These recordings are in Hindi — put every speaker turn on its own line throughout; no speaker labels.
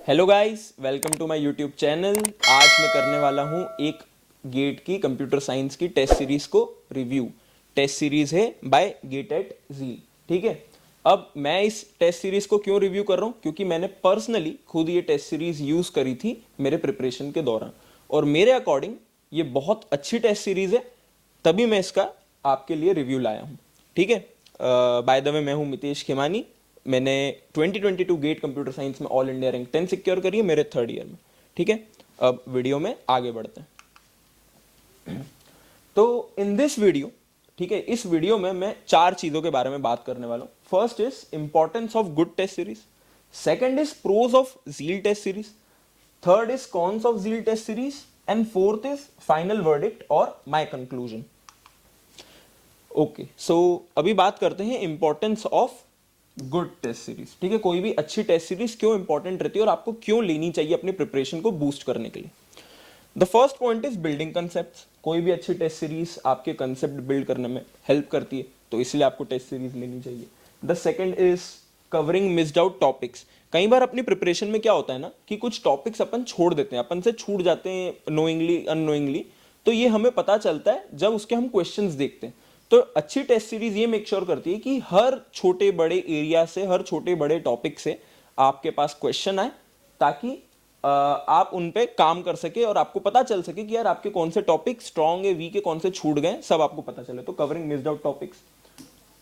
Hello guys, welcome to my YouTube channel. आज मैं करने वाला हूँ एक गेट की कंप्यूटर साइंस की टेस्ट सीरीज को रिव्यू। टेस्ट सीरीज है बाय गेट एट ज़ील। ठीक है। अब मैं इस टेस्ट सीरीज को क्यों रिव्यू कर रहा हूँ, क्योंकि मैंने पर्सनली खुद ये टेस्ट सीरीज यूज़ करी थी मेरे प्रिपरेशन के दौरान, और मेरे अकॉर्डिंग ये बहुत अच्छी टेस्ट सीरीज है, तभी मैं इसका आपके लिए रिव्यू लाया हूँ। ठीक है। बाय द वे, मैं हूँ मितेश खेमानी। मैंने 2022 गेट कंप्यूटर साइंस में ऑल इंडिया रैंक 10 सिक्योर करी है मेरे थर्ड ईयर में। ठीक है। अब वीडियो में आगे बढ़ते हैं। तो इन दिस वीडियो, ठीक है, इस वीडियो में मैं 4 चीज़ों के बारे में बात करने वाला हूँ। First is importance of good test series, second is pros of Zeal test series, third is cons of Zeal test series, and fourth is final verdict और माय कंक्लूजन। ओके, सो अभी बात करते हैं importance of good test series. ठीक है, कोई भी अच्छी टेस्ट सीरीज क्यों इंपॉर्टेंट रहती है और आपको क्यों लेनी चाहिए अपनी प्रिपरेशन को बूस्ट करने के लिए। The first point is building concept. कोई भी अच्छी टेस्ट सीरीज आपके कंसेप्ट बिल्ड करने में हेल्प करती है, तो इसलिए आपको टेस्ट सीरीज लेनी चाहिए। The second is covering missed out topics. कई बार अपनी प्रिपरेशन में क्या होता है ना कि कुछ टॉपिक्स अपन छोड़ देते हैं, अपन से छूट जाते हैं नोइंगली अननोइंगली, तो ये हमें पता चलता है जब उसके हम क्वेश्चंस देखते हैं। तो अच्छी टेस्ट सीरीज ये मेक श्योर करती है कि हर छोटे बड़े एरिया से, हर छोटे बड़े टॉपिक से आपके पास क्वेश्चन आए, ताकि आप उन पे काम कर सके और आपको पता चल सके कि यार आपके कौन से टॉपिक स्ट्रांग है, वीक है, कौन से छूट गए, सब आपको पता चले। तो covering missed out topics.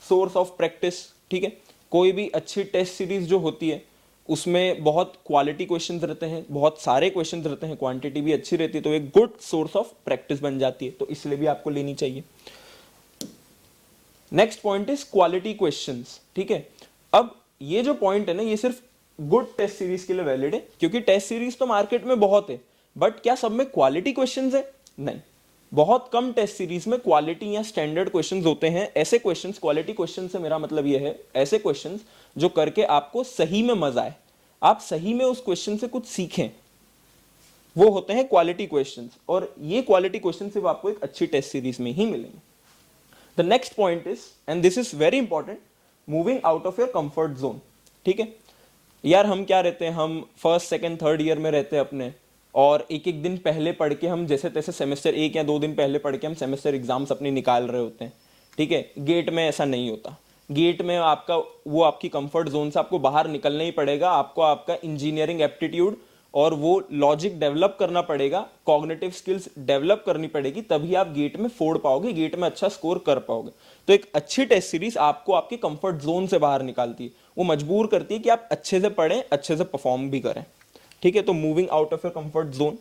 Source of practice. ठीक है, कोई भी अच्छी टेस्ट सीरीज जो होती है उसमें बहुत क्वालिटी क्वेश्चंस रहते हैं, बहुत सारे क्वेश्चंस रहते हैं, क्वांटिटी भी अच्छी रहती है, तो एक गुड सोर्स ऑफ प्रैक्टिस बन जाती है, तो इसलिए भी आपको लेनी चाहिए। Next point is quality questions. ठीक है, अब ये जो पॉइंट है ना, ये सिर्फ गुड टेस्ट सीरीज के लिए वैलिड है, क्योंकि टेस्ट सीरीज तो मार्केट में बहुत है, बट क्या सब में क्वालिटी क्वेश्चंस है? नहीं, बहुत कम टेस्ट सीरीज में क्वालिटी या स्टैंडर्ड क्वेश्चंस होते हैं। ऐसे क्वेश्चंस, क्वालिटी क्वेश्चन से मेरा मतलब ये है, ऐसे क्वेश्चंस जो करके आपको सही में मजा आए, आप सही में उस क्वेश्चन से कुछ सीखें, वो होते हैं क्वालिटी क्वेश्चंस। और ये क्वालिटी क्वेश्चन सिर्फ आपको एक अच्छी टेस्ट सीरीज में ही मिलेंगे। The next point is, and this is very important, moving out of your comfort zone. ठीक है यार, हम क्या रहते हैं, हम फर्स्ट सेकंड थर्ड ईयर में रहते हैं अपने, और एक एक दिन पहले पढ़ के हम जैसे तैसे सेमेस्टर 1 या 2 दिन पहले पढ़ के हम सेमेस्टर एग्जाम्स अपने निकाल रहे होते हैं। ठीक है, गेट में ऐसा नहीं होता। गेट में आपका वो आपकी कंफर्ट जोन से आपको बाहर निकलना ही पड़ेगा, आपको आपका इंजीनियरिंग एप्टीट्यूड और वो लॉजिक डेवलप करना पड़ेगा, कॉग्निटिव स्किल्स डेवलप करनी पड़ेगी, तभी आप गेट में फोड़ पाओगे, गेट में अच्छा स्कोर कर पाओगे। तो एक अच्छी टेस्ट सीरीज आपको आपके कंफर्ट जोन से बाहर निकालती है, वो मजबूर करती है कि आप अच्छे से पढ़ें, अच्छे से परफॉर्म भी करें। ठीक है, तो moving out of your comfort zone.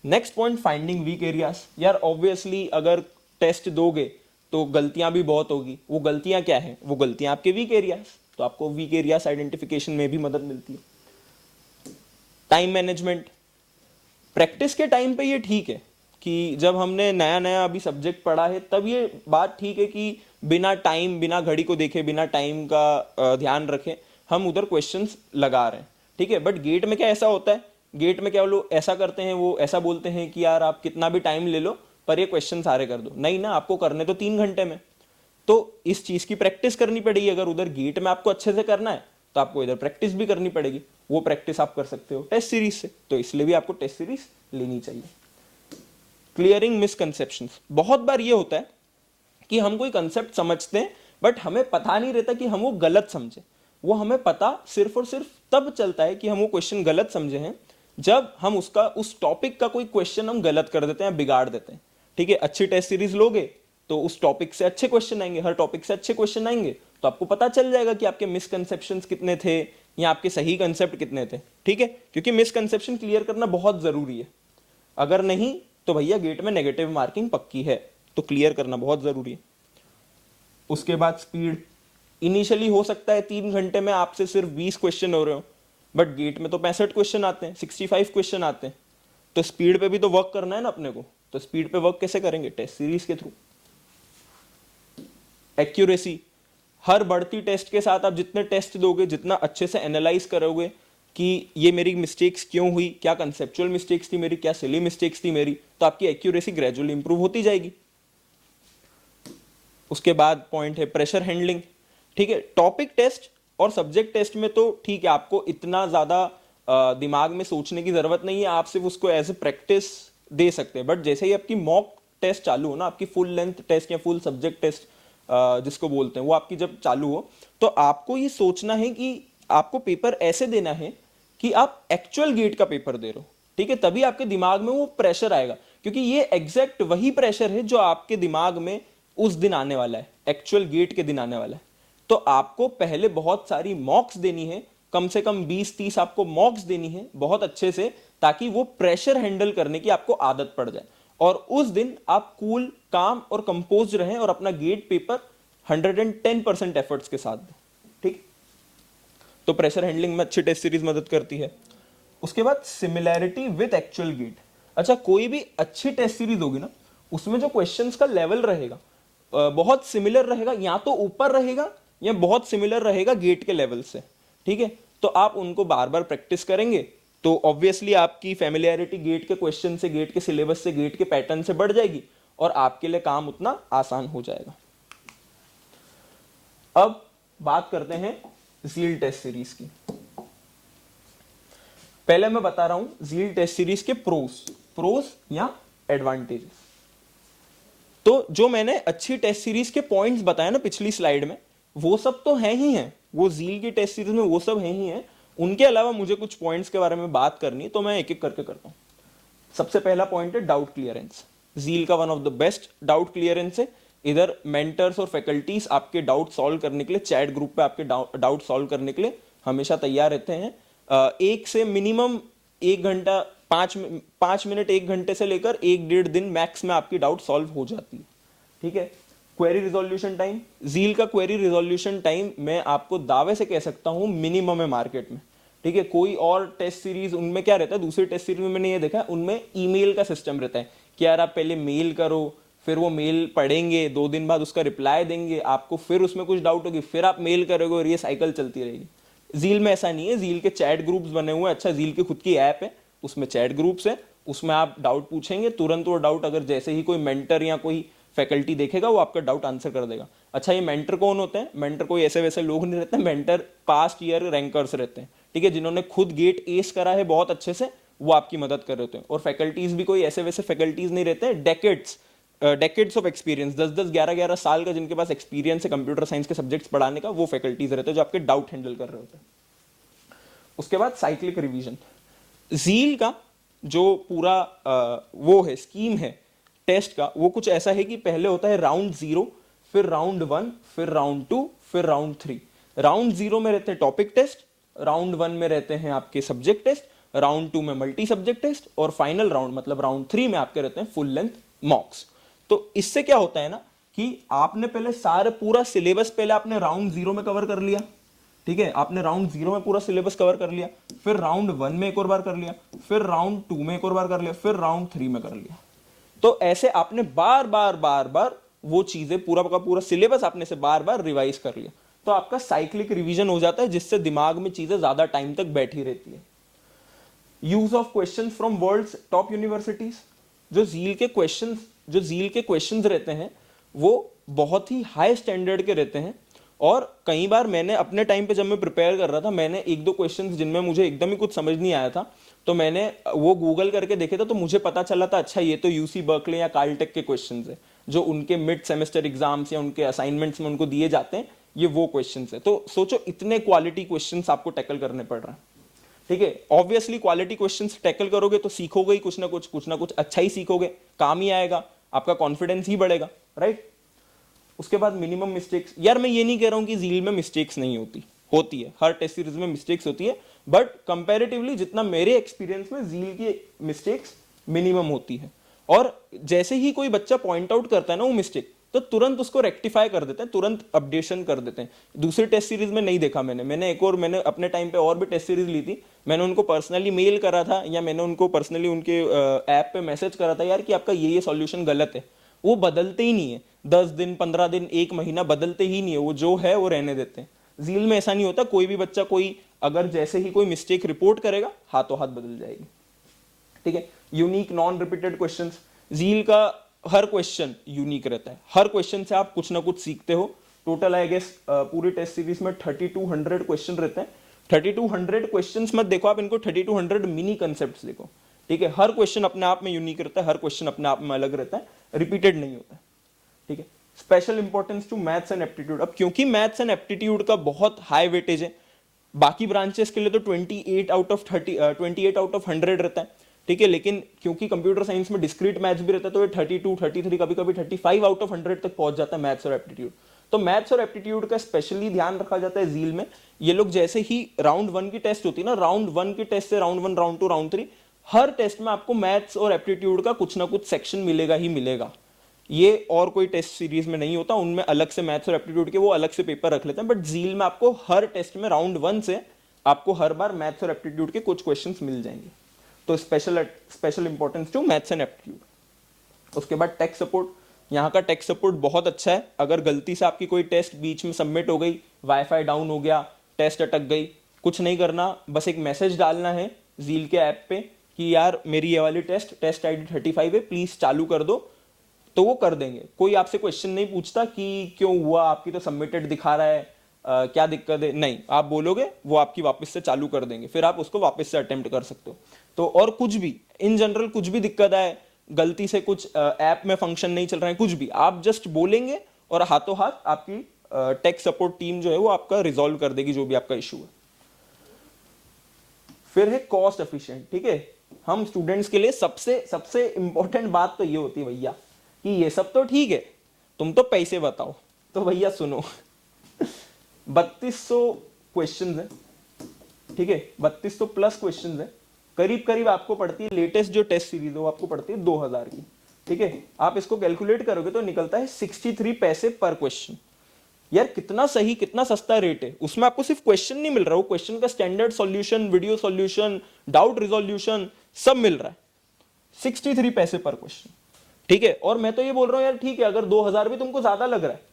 Next point, finding weak areas. यार ऑब्वियसली अगर टेस्ट दोगे तो गलतियां भी बहुत होगी। वो गलतियां क्या है? वो गलतियां आपके वीक एरियाज, तो आपको वीक एरियाज आइडेंटिफिकेशन में भी मदद मिलती है। Time management. प्रैक्टिस के टाइम पे ये ठीक है कि जब हमने नया नया अभी सब्जेक्ट पढ़ा है, तब ये बात ठीक है कि बिना टाइम, बिना घड़ी को देखे, बिना टाइम का ध्यान रखे हम उधर क्वेश्चंस लगा रहे हैं। ठीक है, बट गेट में क्या ऐसा होता है, गेट में क्या वो लोग ऐसा करते हैं, वो ऐसा बोलते हैं कि यार आप कितना भी टाइम ले लो पर ये क्वेश्चन सारे कर दो। नहीं ना, आपको करने तो 3 घंटे में, तो इस चीज की प्रैक्टिस करनी पड़ेगी। अगर उधर गेट में आपको अच्छे से करना है तो आपको इधर प्रैक्टिस भी करनी पड़ेगी। वो प्रैक्टिस आप कर सकते हो टेस्ट सीरीज से, तो इसलिए भी आपको टेस्ट सीरीज लेनी चाहिए। Clearing misconceptions. बहुत बार ये होता है कि हम कोई कंसेप्ट समझते हैं बट हमें पता नहीं रहता कि हम वो गलत समझे। वो हमें पता सिर्फ और सिर्फ तब चलता है कि हम वो क्वेश्चन गलत समझे हैं जब हम उसका, उस टॉपिक का कोई क्वेश्चन हम गलत कर देते हैं, बिगाड़ देते हैं। ठीक है, अच्छी टेस्ट सीरीज लोगे तो उस टॉपिक से अच्छे क्वेश्चन आएंगे, हर टॉपिक से अच्छे क्वेश्चन आएंगे, तो आपको पता चल जाएगा कि आपके मिसकंसेप्शंस कितने थे या आपके सही कंसेप्ट कितने थे। ठीक है, क्योंकि मिसकंसेप्शन क्लियर करना बहुत जरूरी है। अगर नहीं तो भैया गेट में नेगेटिव मार्किंग पक्की है, तो क्लियर करना बहुत जरूरी है। उसके बाद स्पीड। इनिशियली हो सकता है 3 घंटे में आपसे सिर्फ 20 क्वेश्चन हो रहे हो, बट गेट में तो 65 क्वेश्चन आते हैं, 65 क्वेश्चन आते हैं, तो स्पीड पे भी तो वर्क करना है ना अपने को। तो स्पीड पे वर्क कैसे करेंगे? टेस्ट सीरीज के थ्रू। एक्यूरेसी। हर बढ़ती टेस्ट के साथ आप जितने टेस्ट दोगे, जितना अच्छे से एनालाइज करोगे कि ये मेरी मिस्टेक्स क्यों हुई, क्या कंसेप्चुअल मिस्टेक्स थी मेरी, क्या सिली मिस्टेक्स थी मेरी, तो आपकी एक्यूरेसी ग्रेजुअली इंप्रूव होती जाएगी। उसके बाद पॉइंट है प्रेशर हैंडलिंग। ठीक है, टॉपिक टेस्ट और सब्जेक्ट टेस्ट में तो ठीक है, आपको इतना ज़्यादा दिमाग में सोचने की जरूरत नहीं है, आप सिर्फ उसको एज ए प्रैक्टिस दे सकते हैं। बट जैसे ही आपकी मॉक टेस्ट चालू हो ना, आपकी फुल लेंथ टेस्ट या फुल सब्जेक्ट टेस्ट जिसको बोलते हैं, वो आपकी जब चालू हो, तो आपको ये सोचना है कि आपको पेपर ऐसे देना है कि आप एक्चुअल गेट का पेपर दे रहे हो, ठीक है। तभी आपके दिमाग में वो प्रेशर आएगा, क्योंकि ये एग्जैक्ट वही प्रेशर है जो आपके दिमाग में उस दिन आने वाला है, एक्चुअल गेट के दिन आने वाला है। तो आपको पहले बहुत सारी मॉक्स देनी है, कम से कम 20-30 आपको मॉक्स देनी है बहुत अच्छे से, ताकि वो प्रेशर हैंडल करने की आपको आदत पड़ जाए और उस दिन आप कूल, काम और कंपोज रहें और अपना गेट पेपर 110% एफर्ट्स के साथ दें, ठीक। तो प्रेशर हैंडलिंग में अच्छी टेस्ट सीरीज मदद करती है। उसके बाद सिमिलैरिटी विद एक्चुअल गेट। अच्छा, कोई भी अच्छी टेस्ट सीरीज होगी ना, उसमें जो क्वेश्चंस का लेवल रहेगा बहुत सिमिलर रहेगा, या तो ऊपर रहेगा या बहुत सिमिलर रहेगा गेट के लेवल से, ठीक है। तो आप उनको बार बार प्रैक्टिस करेंगे तो ऑब्वियसली आपकी फैमिलियरिटी गेट के क्वेश्चन से, गेट के सिलेबस से, गेट के पैटर्न से बढ़ जाएगी और आपके लिए काम उतना आसान हो जाएगा। अब बात करते हैं ज़ील टेस्ट सीरीज की। पहले मैं बता रहा हूं ज़ील टेस्ट सीरीज के प्रोस या एडवांटेजेस। तो जो मैंने अच्छी टेस्ट सीरीज के पॉइंट्स बताए ना पिछली स्लाइड में, वो सब तो हैं ही हैं, वो ज़ील की टेस्ट सीरीज में वो सब हैं ही हैं। उनके अलावा मुझे कुछ पॉइंट्स के बारे में बात करनी है, तो मैं एक एक करके करता हूं। सबसे पहला पॉइंट है डाउट क्लियरेंस। ज़ील का one of the best doubt clearance है। इधर मेंटर्स और फैकल्टीज आपके डाउट सॉल्व करने के लिए, चैट ग्रुप पे आपके डाउट सॉल्व करने के लिए हमेशा तैयार रहते हैं। एक से मिनिमम 1 घंटा, 5 मिनट 1 घंटे से लेकर 1-1.5 दिन मैक्स में आपकी डाउट सॉल्व हो जाती है, ठीक है। क्वेरी रिजोल्यूशन टाइम, ज़ील का क्वेरी रिजोल्यूशन टाइम मैं आपको दावे से कह सकता हूं मिनिमम है मार्केट में, ठीक है। कोई और टेस्ट सीरीज उनमें क्या रहता है, दूसरी टेस्ट सीरीज में मैंने ये देखा है, उनमें ईमेल का सिस्टम रहता है कि यार आप पहले मेल करो, फिर वो मेल पढ़ेंगे, 2 दिन बाद उसका रिप्लाई देंगे आपको, फिर उसमें कुछ डाउट होगी, फिर आप मेल करोगे और ये साइकिल चलती रहेगी। ज़ील में ऐसा नहीं है, ज़ील के चैट ग्रुप्स बने हुए हैं। अच्छा, ज़ील की खुद की ऐप है, उसमें चैट ग्रुप्स है, उसमें आप डाउट पूछेंगे, तुरंत वो डाउट अगर जैसे ही कोई मेंटर या कोई फैकल्टी देखेगा वो आपका डाउट आंसर कर देगा। अच्छा, ये मेंटर कौन होते हैं? मेंटर कोई ऐसे वैसे लोग नहीं रहते, मेंटर पास्ट ईयर रैंकर्स रहते हैं, ठीक है, जिन्होंने खुद गेट एस करा है बहुत अच्छे से, वो आपकी मदद कर रहे होते हैं। और फैकल्टीज भी कोई ऐसे वैसे फैकल्टीज नहीं रहते हैं, डेकेड्स ऑफ एक्सपीरियंस, 10-10, 11-11 साल का जिनके पास एक्सपीरियंस है कंप्यूटर साइंस के सब्जेक्ट्स पढ़ाने का, वो फैकल्टीज रहते हैं जो आपके डाउट हैंडल कर रहे होते हैं। उसके बाद साइक्लिक रिवीजन। ज़ील का जो पूरा वो है, स्कीम है टेस्ट का, वो कुछ ऐसा है कि पहले होता है राउंड 0, फिर राउंड 1, फिर राउंड 2, फिर राउंड 3। राउंड 0 में रहते हैं टॉपिक टेस्ट, राउंड 1 में रहते हैं आपके सब्जेक्ट टेस्ट, राउंड 2 में मल्टी सब्जेक्ट टेस्ट, और फाइनल राउंड मतलब राउंड 3 में आपके रहते हैं फुल लेंथ मॉक्स। तो इससे क्या होता है ना कि आपने पहले सारे पूरा सिलेबस पहले आपने राउंड 0 में कवर कर लिया, ठीक है, आपने राउंड 0 में पूरा सिलेबस कवर कर लिया, फिर राउंड 1 में एक और बार कर लिया, फिर राउंड 2 में एक और बार कर लिया, फिर राउंड 3 में कर लिया। तो ऐसे आपने बार बार वो चीजें, पूरा का पूरा सिलेबस आपने से बार बार रिवाइज कर लिया, तो आपका साइक्लिक रिवीजन हो जाता है, जिससे दिमाग में चीजें ज्यादा टाइम तक बैठी रहती है। Use of questions from world's top universities. जो ज़ील के क्वेश्चंस रहते हैं वो बहुत ही हाई स्टैंडर्ड के रहते हैं, और कई बार मैंने अपने टाइम पे जब मैं प्रिपेयर कर रहा था, मैंने 1-2 क्वेश्चंस जिनमें मुझे एकदम ही कुछ समझ नहीं आया था, तो मैंने वो गूगल करके देखे थे, तो मुझे पता चला था अच्छा ये तो यूसी बर्कले या काल्टेक के क्वेश्चंस है, जो उनके मिड सेमेस्टर एग्जाम्स या उनके असाइनमेंट्स में उनको दिए जाते हैं, ये वो क्वेश्चंस है। तो सोचो इतने क्वालिटी क्वेश्चंस आपको टैकल करने पड़ रहे हैं, ठीक है। ऑब्वियसली क्वालिटी क्वेश्चंस टैकल करोगे तो सीखोगे ही कुछ ना कुछ अच्छा ही सीखोगे, काम ही आएगा, आपका कॉन्फिडेंस ही बढ़ेगा, राइट। उसके बाद मिनिमम मिस्टेक्स। यार मैं ये नहीं कह रहा हूं कि ज़ील में मिस्टेक्स नहीं होती है, हर टेस्ट सीरीज में मिस्टेक्स होती है, बट कंपैरेटिवली जितना मेरे एक्सपीरियंस में ज़ील की मिस्टेक्स मिनिमम होती है। और जैसे ही कोई बच्चा पॉइंट आउट करता है ना वो मिस्टेक, तो तुरंत उसको रेक्टिफाई कर देते हैं, तुरंत अपडेशन कर देते हैं। दूसरी टेस्ट सीरीज में नहीं देखा मैंने अपने टाइम पे और भी टेस्ट सीरीज ली थी, मैंने उनको पर्सनली मेल करा था, या मैंने उनको पर्सनली उनके ऐप पे मैसेज करा था, यार कि आपका ये सॉल्यूशन गलत है। वो बदलते ही नहीं है, 10 दिन, 15 दिन, 1 महीना बदलते ही नहीं है, वो जो है वो रहने देते हैं। ज़ील में ऐसा नहीं होता, कोई भी बच्चा अगर जैसे ही कोई मिस्टेक रिपोर्ट करेगा, हाथों हाथ बदल जाएगी, ठीक है। Unique non repeated questions. Zeal का हर क्वेश्चन यूनिक रहता है, हर क्वेश्चन से आप कुछ ना कुछ सीखते हो। टोटल आई गेस पूरी टेस्ट सीरीज में 3200 क्वेश्चन रहते हैं, 3200 क्वेश्चंस मत देखो आप इनको, 3200 मिनी कंसेप्ट्स देखो, ठीक है। हर क्वेश्चन अपने आप में यूनिक रहता है, हर क्वेश्चन अपने आप में अलग रहता है, रिपीटेड नहीं होता है, ठीक है। Special importance to maths and aptitude. अब क्योंकि मैथ्स एंड एप्टीट्यूड का बहुत हाई वेटेज है, बाकी ब्रांचेस के लिए तो 28 आउट ऑफ 100 रहता है, ठीक है, लेकिन क्योंकि कंप्यूटर साइंस में डिस्क्रीट मैथ्स भी रहता है तो ये 32, 33, कभी कभी 35 आउट ऑफ 100 तक पहुंच जाता है मैथ्स और एप्टीट्यूड। तो मैथ्स और एप्टीट्यूड का स्पेशली ध्यान रखा जाता है जील में। ये लोग जैसे ही राउंड 1 की टेस्ट होती है ना, राउंड 1 की टेस्ट से राउंड 1, राउंड 2, राउंड 3, हर टेस्ट में आपको मैथ्स और एप्टीट्यूड का कुछ ना कुछ सेक्शन मिलेगा ही मिलेगा। ये और कोई टेस्ट सीरीज में नहीं होता, उनमें अलग से मैथ्स और एप्टीट्यूड के वो अलग से पेपर रख लेते हैं, बट जील में आपको हर टेस्ट में राउंड 1 से आपको हर बार मैथ्स और एप्टीट्यूड के कुछ क्वेश्चंस मिल जाएंगे। तो special importance to maths and aptitude. उसके बाद टेक सपोर्ट, यहाँ का टेक सपोर्ट बहुत अच्छा है। अगर गलती से आपकी कोई टेस्ट बीच में सबमिट हो गई, वाईफाई डाउन हो गया, टेस्ट अटक गई, कुछ नहीं करना, बस एक मैसेज डालना है जील के ऐप पे कि यार मेरी ये वाली टेस्ट आईडी 35 है, प्लीज चालू कर दो, तो वो कर देंगे। कोई आपसे क्वेश्चन नहीं पूछता कि क्यों हुआ, आपकी तो सबमिटेड दिखा रहा है, क्या दिक्कत है, नहीं, आप बोलोगे वो आपकी वापस से चालू कर देंगे, फिर आप उसको वापस से अटेम्प्ट कर सकते हो। तो और कुछ भी इन जनरल कुछ भी दिक्कत आए, गलती से कुछ ऐप में फंक्शन नहीं चल रहा है, कुछ भी आप जस्ट बोलेंगे और हाथों हाथ आपकी टेक सपोर्ट टीम जो है वो आपका रिजॉल्व कर देगी जो भी आपका इशू है। फिर है कॉस्ट एफिशिएंट, ठीक है। हम स्टूडेंट्स के लिए सबसे इंपॉर्टेंट बात तो ये होती है भैया कि ये सब तो ठीक है, तुम तो पैसे बताओ। तो भैया सुनो 3200 क्वेश्चन है, ठीक है, 3200 प्लस क्वेश्चन है, करीब करीब आपको पड़ती है, लेटेस्ट जो टेस्ट सीरीज है वो आपको पड़ती है 2000 की, ठीक है। आप इसको कैलकुलेट करोगे तो निकलता है 63 पैसे पर क्वेश्चन। यार कितना सही, कितना सस्ता रेट है। उसमें आपको सिर्फ क्वेश्चन नहीं मिल रहा, वो क्वेश्चन का standard solution, video solution, doubt resolution सब मिल रहा है, 63 पैसे पर क्वेश्चन, ठीक है। और मैं तो ये बोल रहा हूं यार ठीक है, अगर 2000 भी तुमको ज्यादा लग रहा है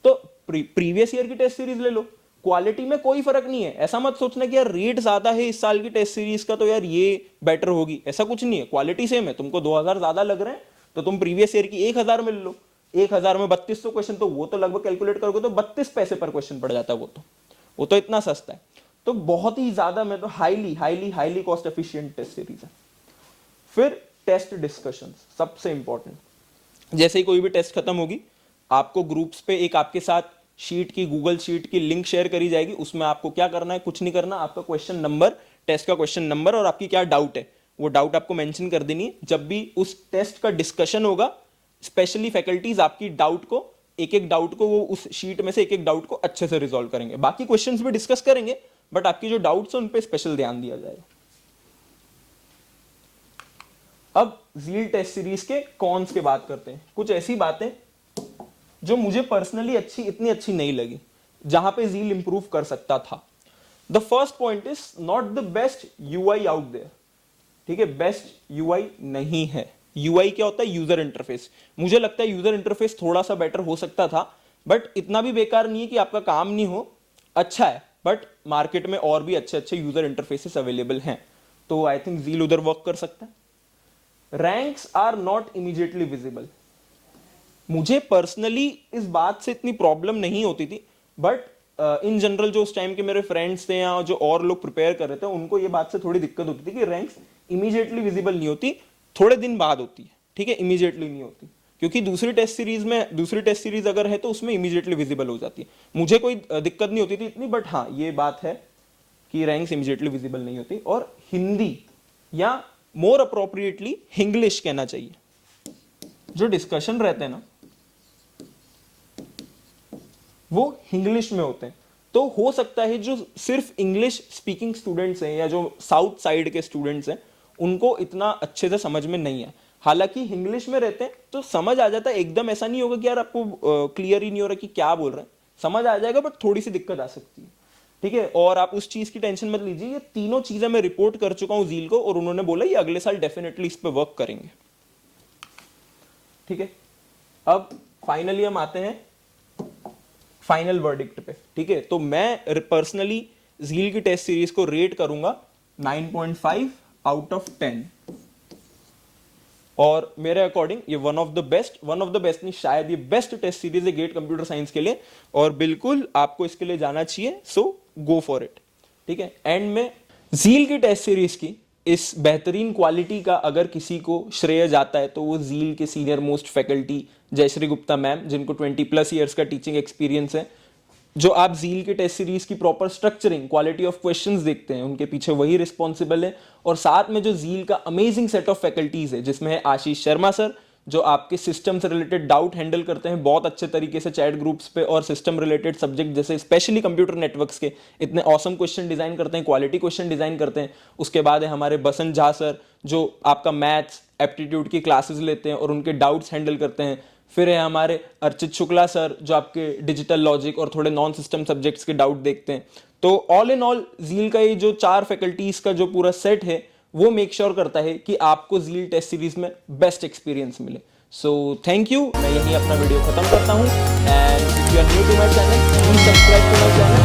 तो प्रीवियस ईयर की टेस्ट सीरीज ले लो, क्वालिटी में कोई फर्क नहीं है। ऐसा मत सोचना कि यार रेट ज्यादा है इस साल की टेस्ट सीरीज का तो यार ये बेटर होगी, ऐसा कुछ नहीं है, क्वालिटी सेम है। तुमको 2000 ज्यादा लग रहे हैं तो तुम प्रीवियस ईयर की 1000 में ले लो, 1000 में 3200 क्वेश्चन, तो वो तो लगभग कैलकुलेट करोगे तो 32 पैसे पर क्वेश्चन पड़ जाता है, वो तो इतना सस्ता है। तो बहुत ही ज्यादा, मैं तो highly cost efficient test series है। फिर टेस्ट डिस्कशन सबसे इंपॉर्टेंट, जैसे ही कोई भी टेस्ट खत्म होगी आपको ग्रुप्स पे एक आपके साथ शीट की, गूगल शीट की लिंक शेयर करी जाएगी। उसमें आपको क्या करना है, कुछ नहीं करना, आपका क्वेश्चन नंबर, टेस्ट का क्वेश्चन नंबर और आपकी क्या डाउट है वो डाउट आपको मेंशन कर देनी है। जब भी उस टेस्ट का डिस्कशन होगा, स्पेशली फैकल्टीज आपकी डाउट को, एक एक डाउट को, वो उस शीट में से एक एक डाउट को अच्छे से रिजॉल्व करेंगे। बाकी क्वेश्चंस भी डिस्कस करेंगे बट आपकी जो डाउट्स है उन पे स्पेशल ध्यान दिया जाएगा। अब जील टेस्ट सीरीज के कॉन्स के बात करते हैं। कुछ ऐसी बातें जो मुझे पर्सनली इतनी अच्छी नहीं लगी, जहां पे जील इंप्रूव कर सकता था। The first point is not the best UI out there, ठीक है, बेस्ट यूआई नहीं है। यूआई क्या होता है, यूजर इंटरफेस। मुझे लगता है यूजर इंटरफेस थोड़ा सा बेटर हो सकता था, बट इतना भी बेकार नहीं है कि आपका काम नहीं हो, अच्छा है, बट मार्केट में और भी अच्छे अच्छे यूजर इंटरफेसेस अवेलेबल हैं, तो आई थिंक जील उधर वर्क कर सकता है। Ranks are not immediately visible. मुझे पर्सनली इस बात से इतनी प्रॉब्लम नहीं होती थी, बट इन जनरल जो उस टाइम के मेरे फ्रेंड्स थे या जो और लोग प्रिपेयर कर रहे थे उनको ये बात से थोड़ी दिक्कत होती थी कि रैंक्स इमीडिएटली विजिबल नहीं होती, थोड़े दिन बाद होती है, ठीक है, इमीडिएटली नहीं होती। क्योंकि दूसरी टेस्ट सीरीज अगर है तो उसमें इमीडिएटली विजिबल हो जाती है। मुझे कोई दिक्कत नहीं होती थी इतनी, बट हाँ ये बात है कि रैंक्स इमीडिएटली विजिबल नहीं होती। और हिंदी या मोर अप्रोप्रिएटली हिंग्लिश कहना चाहिए, जो डिस्कशन रहते हैं ना वो इंग्लिश में होते हैं। तो हो सकता है जो सिर्फ इंग्लिश स्पीकिंग स्टूडेंट्स हैं या जो साउथ साइड के स्टूडेंट्स हैं उनको इतना अच्छे से समझ में नहीं है। हालांकि इंग्लिश में रहते हैं तो समझ आ जाता है, एकदम ऐसा नहीं होगा कि यार आपको क्लियर ही नहीं हो रहा कि क्या बोल रहे हैं, समझ आ जाएगा, बट थोड़ी सी दिक्कत आ सकती है, ठीक है। और आप उस चीज की टेंशन मत लीजिए, ये तीनों चीजें मैं रिपोर्ट कर चुका हूं जील को और उन्होंने बोला ये अगले साल डेफिनेटली इस पे वर्क करेंगे, ठीक है। अब फाइनली हम आते हैं फाइनल वर्डिक्ट पे, ठीक है। तो मैं पर्सनली जील की टेस्ट सीरीज को रेट करूंगा 9.5 आउट ऑफ 10, और मेरे अकॉर्डिंग ये वन ऑफ द बेस्ट नहीं, शायद ये बेस्ट टेस्ट सीरीज है गेट कंप्यूटर साइंस के लिए, और बिल्कुल आपको इसके लिए जाना चाहिए, सो गो फॉर इट। ठीक है। एंड में जील की टेस्ट सीरीज की इस बेहतरीन क्वालिटी का अगर किसी को श्रेय जाता है तो वो जील के senior most faculty Jayshree Gupta ma'am, जिनको 20+ ईयर्स का टीचिंग एक्सपीरियंस है। जो आप जील के टेस्ट सीरीज की proper structuring, quality of questions देखते हैं, उनके पीछे वही रिस्पॉन्सिबल है। और साथ में जो जील का अमेजिंग सेट ऑफ फैकल्टीज है, जिसमें है आशीष शर्मा सर, जो आपके सिस्टम से रिलेटेड डाउट हैंडल करते हैं बहुत अच्छे तरीके से चैट ग्रुप्स पे, और सिस्टम रिलेटेड सब्जेक्ट जैसे स्पेशली कंप्यूटर नेटवर्क्स के इतने ऑसम क्वेश्चन डिजाइन करते हैं, क्वालिटी क्वेश्चन डिजाइन करते हैं। उसके बाद है हमारे बसंत झा सर, जो आपका मैथ्स एप्टीट्यूड की क्लासेस लेते हैं और उनके डाउट्स हैंडल करते हैं। फिर है हमारे अर्चित शुक्ला सर, जो आपके डिजिटल लॉजिक और थोड़े नॉन सिस्टम सब्जेक्ट्स के डाउट देखते हैं। तो ऑल इन ऑल जील का ये जो 4 फैकल्टीज का जो पूरा सेट है, वो मेक श्योर करता है कि आपको जील टेस्ट सीरीज में बेस्ट एक्सपीरियंस मिले। सो थैंक यू, मैं यहीं अपना वीडियो खत्म करता हूँ। And if you are new to my channel, please subscribe to my channel.